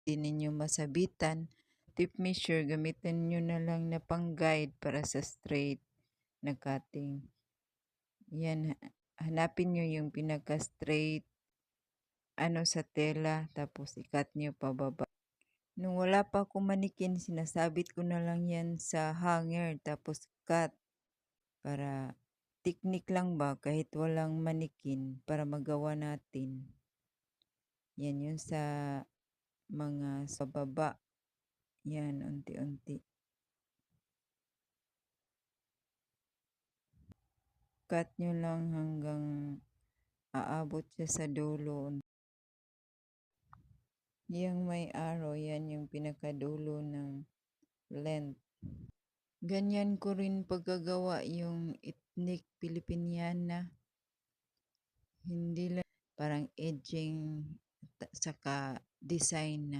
di ninyo masabitan, tip measure gamitin nyo na lang na pang guide para sa straight na cutting. Yan, hanapin nyo yung pinaka straight sa tela, tapos ikat nyo pababa. Nung wala pa akong manikin, sinasabit ko na lang yan sa hanger, tapos cut. Para technique lang ba, kahit walang manikin, para magawa natin. Yan yun sa mga sa baba. Yan, unti-unti. Cut nyo lang hanggang aabot siya sa dulo. Yung may arrow, yan yung pinakadulo ng length. Ganyan ko rin pagkagawa yung ethnic Filipiniana. Hindi lang parang edging saka design na.